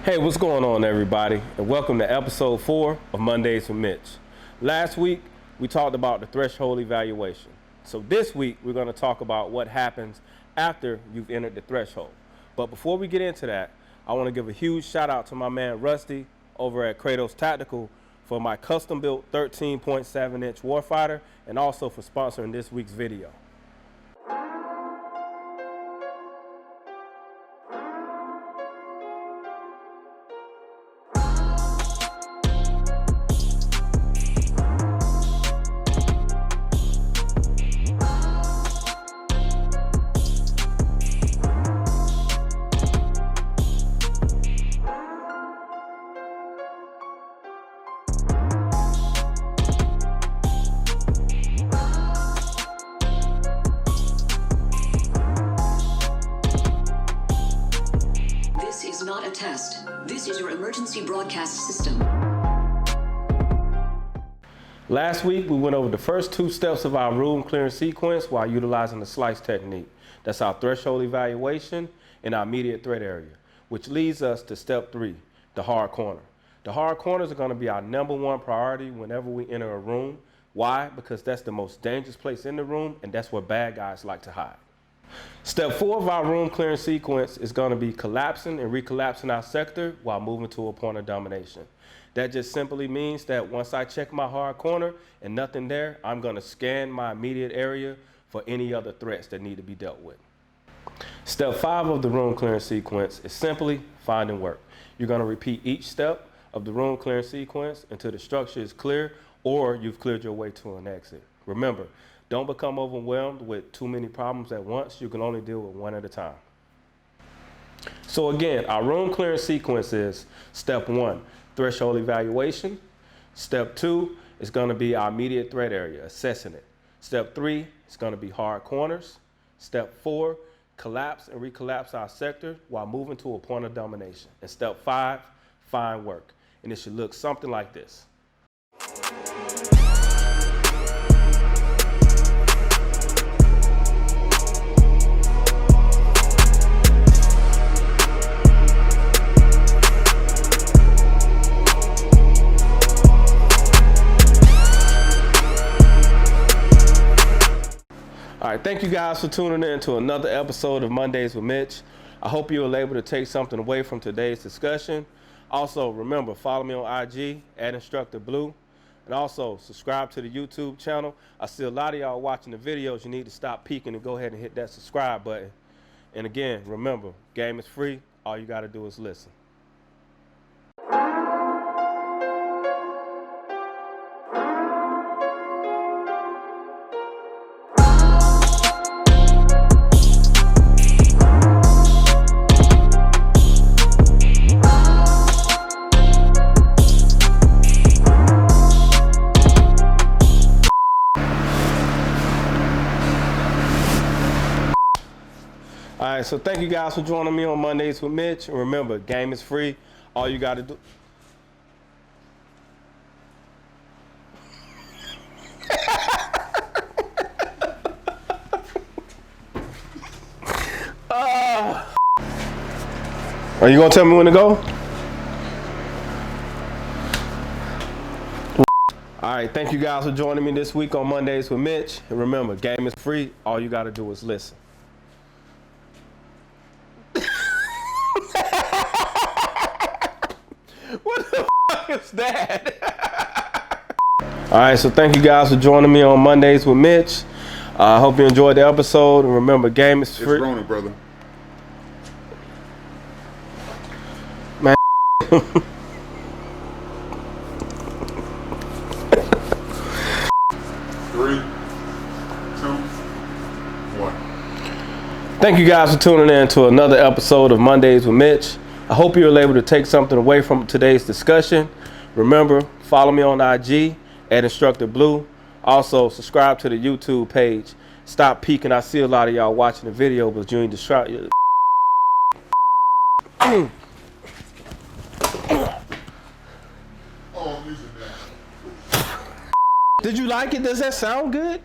Hey, what's going on, everybody? And welcome to episode 4 of Mondays with Mitch. Last week, we talked about the threshold evaluation. So this week, we're going to talk about what happens after you've entered the threshold. But before we get into that, I want to give a huge shout out to my man Rusty over at Kratos Tactical for my custom-built 13.7-inch warfighter and also for sponsoring this week's video. Not a test. This is your emergency broadcast system. Last week, we went over the first 2 steps of our room clearance sequence while utilizing the slice technique. That's our threshold evaluation and our immediate threat area, which leads us to step 3, the hard corner. The hard corners are going to be our #1 priority whenever we enter a room. Why? Because that's the most dangerous place in the room, and that's where bad guys like to hide. Step 4 of our room clearance sequence is going to be collapsing and recollapsing our sector while moving to a point of domination. That just simply means that once I check my hard corner and nothing there, I'm going to scan my immediate area for any other threats that need to be dealt with. Step 5 of the room clearance sequence is simply finding work. You're going to repeat each step of the room clearance sequence until the structure is clear or you've cleared your way to an exit. Remember, don't become overwhelmed with too many problems at once. You can only deal with one at a time. So again, our room clearance sequence is step 1, threshold evaluation. Step 2 is going to be our immediate threat area, assessing it. Step 3 is going to be hard corners. Step 4, collapse and recollapse our sector while moving to a point of domination. And step 5, find work. And it should look something like this. All right, thank you guys for tuning in to another episode of Mondays with Mitch. I hope you were able to take something away from today's discussion. Also, remember, follow me on IG at Instructor Blue. And also, subscribe to the YouTube channel. I see a lot of y'all watching the videos. You need to stop peeking and go ahead and hit that subscribe button. And again, remember, game is free. All you got to do is listen. All right, so thank you guys for joining me on Mondays with Mitch. And remember, game is free. All you got to do. Are you going to tell me when to go? All right, thank you guys for joining me this week on Mondays with Mitch. And remember, game is free. All you got to do is listen. What the fuck is that? All right, so thank you guys for joining me on Mondays with Mitch. I hope you enjoyed the episode. And remember, game is free. It's Rona, brother. Man. 3, 2, 1. Thank you guys for tuning in to another episode of Mondays with Mitch. I hope you were able to take something away from today's discussion. Remember, follow me on IG at Instructor Blue. Also, subscribe to the YouTube page. Stop peeking. I see a lot of y'all watching the video, but you ain't distracted. Oh, I'm using that. Did you like it? Does that sound good?